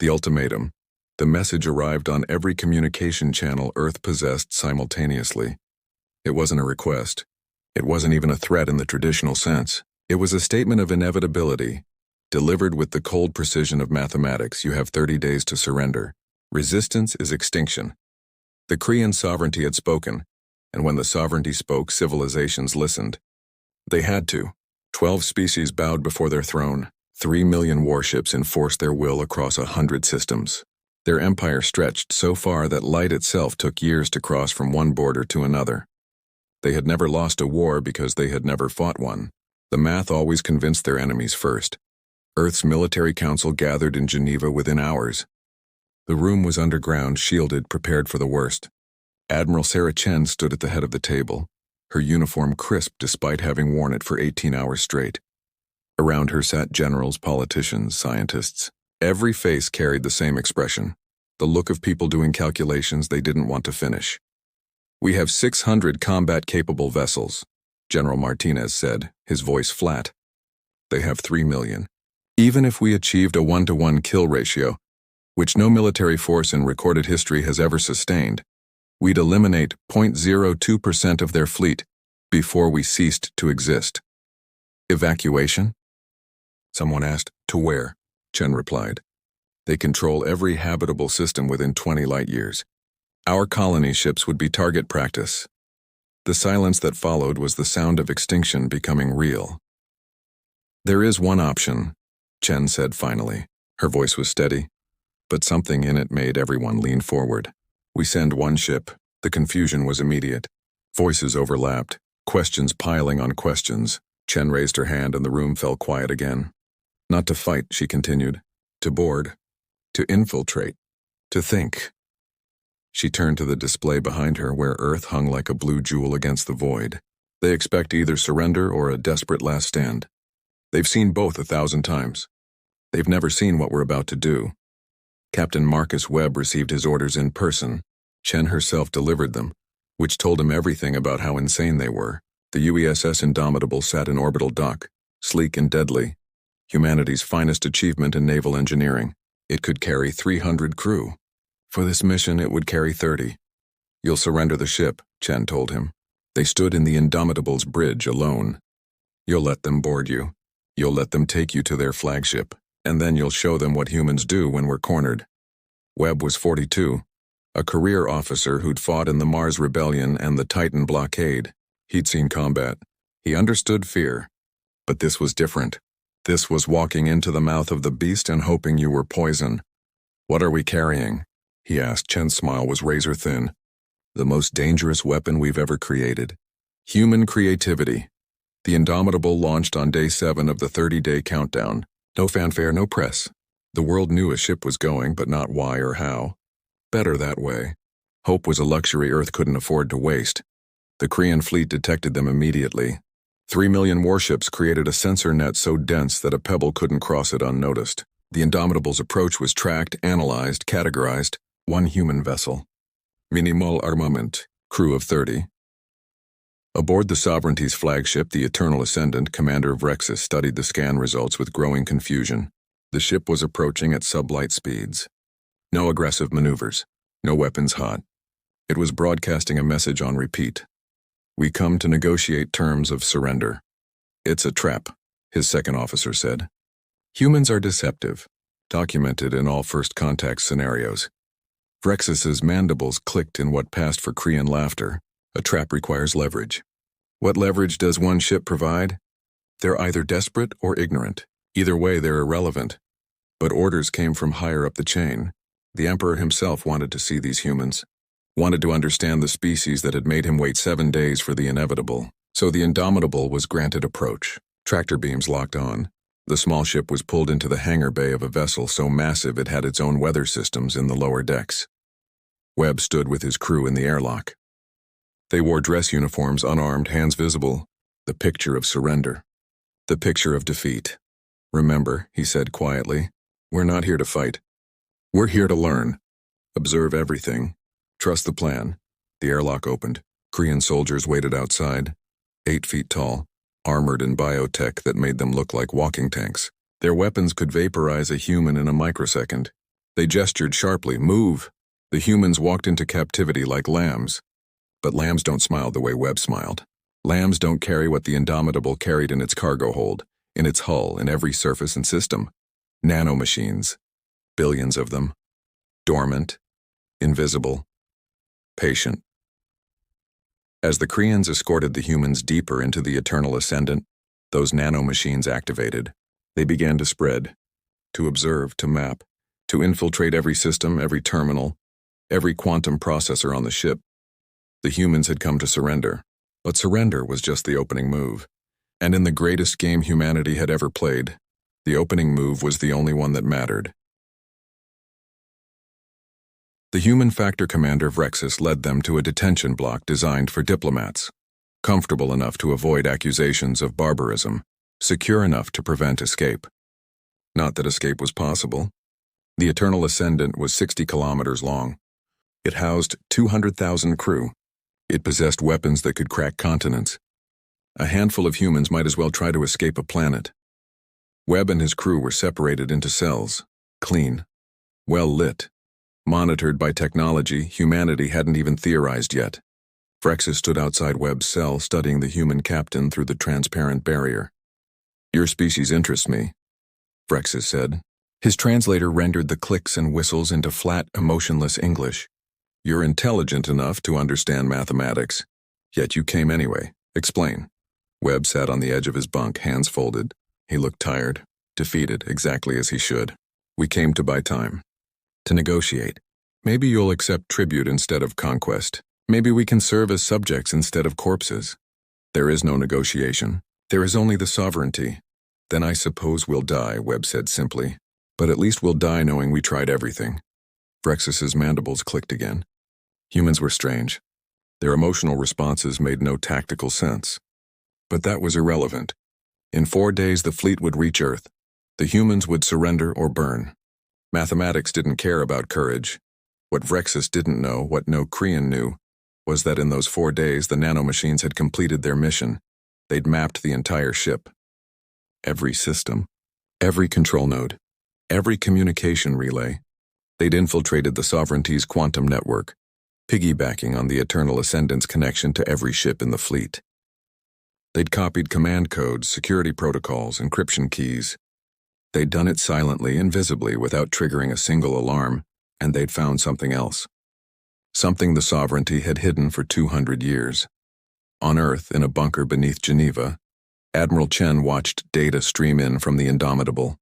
The ultimatum. The message arrived on every communication channel Earth possessed simultaneously. It wasn't a request. It wasn't even a threat in the traditional sense. It was a statement of inevitability. Delivered with the cold precision of mathematics, you have 30 days to surrender. Resistance is extinction. The Korean sovereignty had spoken, and when the sovereignty spoke, civilizations listened. They had to. 12 species bowed before their throne. 3 million warships enforced their will across 100 systems. Their empire stretched so far that light itself took years to cross from one border to another. They had never lost a war because they had never fought one. The math always convinced their enemies first. Earth's military council gathered in Geneva within hours. The room was underground, shielded, prepared for the worst. Admiral Sarah Chen stood at the head of the table, her uniform crisp despite having worn it for 18 hours straight. Around her sat generals, politicians, scientists. Every face carried the same expression, the look of people doing calculations they didn't want to finish. "We have 600 combat-capable vessels," General Martinez said, his voice flat. "They have 3 million. Even if we achieved a 1-to-1 kill ratio, which no military force in recorded history has ever sustained, we'd eliminate 0.02% of their fleet before we ceased to exist." "Evacuation?" someone asked. "To where?" Chen replied. "They control every habitable system within 20 light-years. Our colony ships would be target practice." The silence that followed was the sound of extinction becoming real. "There is one option," Chen said finally. Her voice was steady, but something in it made everyone lean forward. "We send one ship." The confusion was immediate. Voices overlapped, questions piling on questions. Chen raised her hand and the room fell quiet again. "Not to fight," she continued. "To board. To infiltrate. To think." She turned to the display behind her where Earth hung like a blue jewel against the void. "They expect either surrender or a desperate last stand. They've seen both 1,000 times. They've never seen what we're about to do." Captain Marcus Webb received his orders in person. Chen herself delivered them, which told him everything about how insane they were. The UESS Indomitable sat in orbital dock, sleek and deadly, humanity's finest achievement in naval engineering. It could carry 300 crew. For this mission, it would carry 30. "You'll surrender the ship," Chen told him. They stood in the Indomitable's bridge alone. "You'll let them board you. You'll let them take you to their flagship, and then you'll show them what humans do when we're cornered." Webb was 42, a career officer who'd fought in the Mars Rebellion and the Titan blockade. He'd seen combat. He understood fear. But this was different. This was walking into the mouth of the beast and hoping you were poison. "What are we carrying?" he asked. Chen's smile was razor thin. "The most dangerous weapon we've ever created. Human creativity." The Indomitable launched on day 7 of the 30-day countdown. No fanfare, no press. The world knew a ship was going, but not why or how. Better that way. Hope was a luxury Earth couldn't afford to waste. The Korean fleet detected them immediately. 3 million warships created a sensor net so dense that a pebble couldn't cross it unnoticed. The Indomitable's approach was tracked, analyzed, categorized. One human vessel. Minimal armament. Crew of 30. Aboard the Sovereignty's flagship, the Eternal Ascendant, Commander Vrexus studied the scan results with growing confusion. The ship was approaching at sublight speeds. No aggressive maneuvers. No weapons hot. It was broadcasting a message on repeat. "We come to negotiate terms of surrender." "It's a trap," his second officer said. "Humans are deceptive, documented in all first contact scenarios." Vrexus's mandibles clicked in what passed for Korean laughter. "A trap requires leverage. What leverage does one ship provide? They're either desperate or ignorant. Either way, they're irrelevant. But orders came from higher up the chain. The Emperor himself wanted to see these humans. Wanted to understand the species that had made him wait 7 days for the inevitable. So the Indomitable was granted approach. Tractor beams locked on. The small ship was pulled into the hangar bay of a vessel so massive it had its own weather systems in the lower decks. Webb stood with his crew in the airlock. They wore dress uniforms, unarmed, hands visible. The picture of surrender. The picture of defeat. "Remember," he said quietly, "we're not here to fight. We're here to learn. Observe everything. Trust the plan." The airlock opened. Korean soldiers waited outside, 8 feet tall, armored in biotech that made them look like walking tanks. Their weapons could vaporize a human in a microsecond. They gestured sharply, "Move!" The humans walked into captivity like lambs. But lambs don't smile the way Webb smiled. Lambs don't carry what the Indomitable carried in its cargo hold, in its hull, in every surface and system. Nanomachines. Billions of them. Dormant. Invisible. Patient. As the Kreans escorted the humans deeper into the Eternal Ascendant, those nanomachines activated. They began to spread, to observe, to map, to infiltrate every system, every terminal, every quantum processor on the ship. The humans had come to surrender, but surrender was just the opening move. And in the greatest game humanity had ever played, the opening move was the only one that mattered. The human factor commander Vrexus led them to a detention block designed for diplomats, comfortable enough to avoid accusations of barbarism, secure enough to prevent escape. Not that escape was possible. The Eternal Ascendant was 60 kilometers long. It housed 200,000 crew. It possessed weapons that could crack continents. A handful of humans might as well try to escape a planet. Webb and his crew were separated into cells, clean, well lit, monitored by technology humanity hadn't even theorized yet. Vrexus stood outside Webb's cell, studying the human captain through the transparent barrier. "Your species interests me," Vrexus said. His translator rendered the clicks and whistles into flat, emotionless English. "You're intelligent enough to understand mathematics, yet you came anyway. Explain." Webb sat on the edge of his bunk, hands folded. He looked tired, defeated, exactly as he should. "We came to buy time. To negotiate. Maybe you'll accept tribute instead of conquest. Maybe we can serve as subjects instead of corpses. There is no negotiation. There is only the sovereignty." "Then I suppose we'll die," Webb said simply. "But at least we'll die knowing we tried everything." Vrexus's mandibles clicked again. Humans were strange. Their emotional responses made no tactical sense. But that was irrelevant. In 4 days the fleet would reach Earth. The humans would surrender or burn. Mathematics didn't care about courage. What Vrexus didn't know, what no Krean knew, was that in those 4 days the nanomachines had completed their mission. They'd mapped the entire ship. Every system. Every control node. Every communication relay. They'd infiltrated the Sovereignty's quantum network, piggybacking on the Eternal Ascendant's connection to every ship in the fleet. They'd copied command codes, security protocols, encryption keys. They'd done it silently, invisibly, without triggering a single alarm, and they'd found something else. Something the Sovereignty had hidden for 200 years. On Earth, in a bunker beneath Geneva, Admiral Chen watched data stream in from the Indomitable.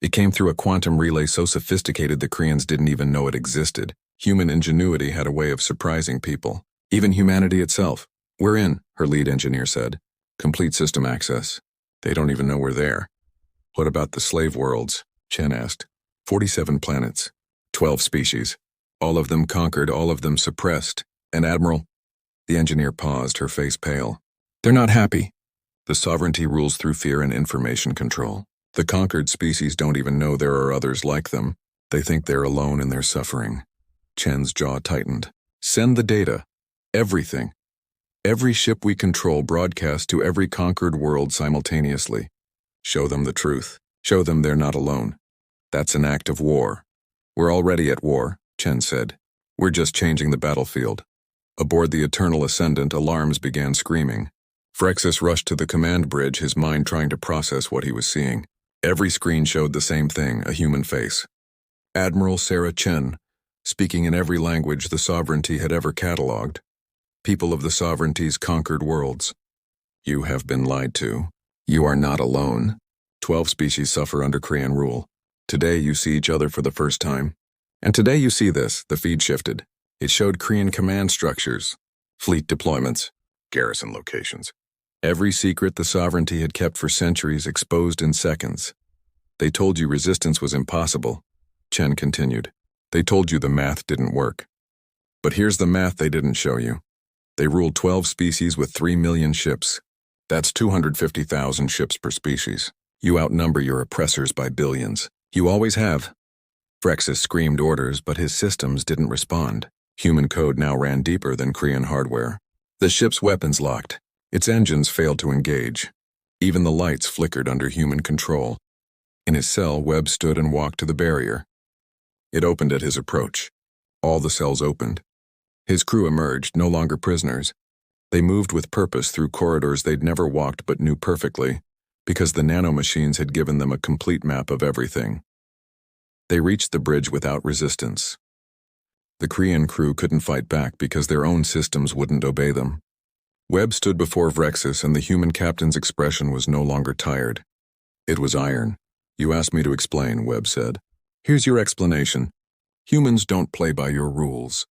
It came through a quantum relay so sophisticated the Kreans didn't even know it existed. Human ingenuity had a way of surprising people, even humanity itself. "We're in," her lead engineer said. "Complete system access. They don't even know we're there." "What about the slave worlds?" Chen asked. 47 planets, 12 species. All of them conquered, all of them suppressed. And Admiral? The engineer paused, her face pale. "They're not happy." "The Sovereignty rules through fear and information control. The conquered species don't even know there are others like them. They think they're alone in their suffering." Chen's jaw tightened. "Send the data. Everything. Every ship we control broadcast to every conquered world simultaneously. Show them the truth. Show them they're not alone. That's an act of war." "We're already at war," Chen said. "We're just changing the battlefield." Aboard the Eternal Ascendant, alarms began screaming. Vrexus rushed to the command bridge, his mind trying to process what he was seeing. Every screen showed the same thing, a human face. Admiral Sarah Chen, speaking in every language the Sovereignty had ever catalogued. "People of the Sovereignty's conquered worlds. You have been lied to. You are not alone. 12 species suffer under Krean rule. Today you see each other for the first time. And today you see this," the feed shifted. It showed Krean command structures, fleet deployments, garrison locations. Every secret the Sovereignty had kept for centuries exposed in seconds. "They told you resistance was impossible," Chen continued. "They told you the math didn't work. But here's the math they didn't show you. They ruled 12 species with 3 million ships. That's 250,000 ships per species. You outnumber your oppressors by billions. You always have." Vrexus screamed orders, but his systems didn't respond. Human code now ran deeper than Krean hardware. The ship's weapons locked. Its engines failed to engage. Even the lights flickered under human control. In his cell, Webb stood and walked to the barrier. It opened at his approach. All the cells opened. His crew emerged, no longer prisoners. They moved with purpose through corridors they'd never walked but knew perfectly, because the nanomachines had given them a complete map of everything. They reached the bridge without resistance. The Korean crew couldn't fight back because their own systems wouldn't obey them. Webb stood before Vrexus, and the human captain's expression was no longer tired. It was iron. "You asked me to explain," Webb said. "Here's your explanation. Humans don't play by your rules.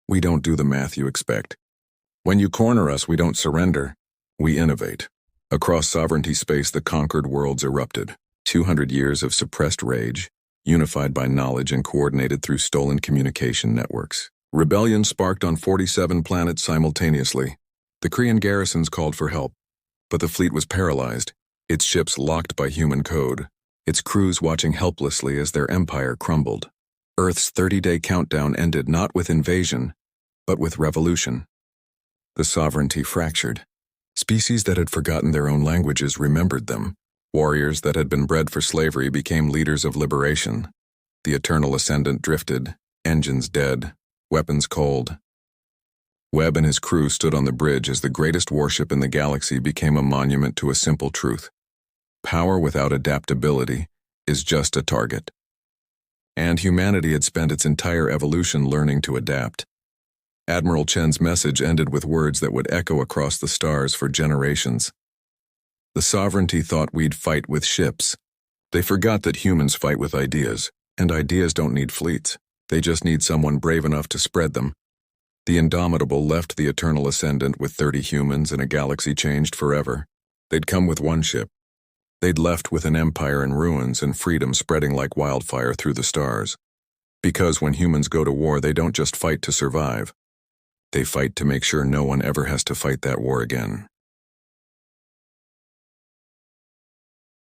We don't do the math you expect. When you corner us, we don't surrender. We innovate." Across sovereignty space, the conquered worlds erupted. 200 years of suppressed rage, unified by knowledge and coordinated through stolen communication networks. Rebellion sparked on 47 planets simultaneously. The Korean garrisons called for help, but the fleet was paralyzed, its ships locked by human code, its crews watching helplessly as their empire crumbled. Earth's 30-day countdown ended not with invasion, but with revolution. The sovereignty fractured. Species that had forgotten their own languages remembered them. Warriors that had been bred for slavery became leaders of liberation. The eternal ascendant drifted, engines dead, weapons cold. Webb and his crew stood on the bridge as the greatest warship in the galaxy became a monument to a simple truth. Power without adaptability is just a target. And humanity had spent its entire evolution learning to adapt. Admiral Chen's message ended with words that would echo across the stars for generations. The sovereignty thought we'd fight with ships. They forgot that humans fight with ideas, and ideas don't need fleets. They just need someone brave enough to spread them. The Indomitable left the Eternal Ascendant with 30 humans and a galaxy changed forever. They'd come with one ship. They'd left with an empire in ruins and freedom spreading like wildfire through the stars. Because when humans go to war, they don't just fight to survive. They fight to make sure no one ever has to fight that war again.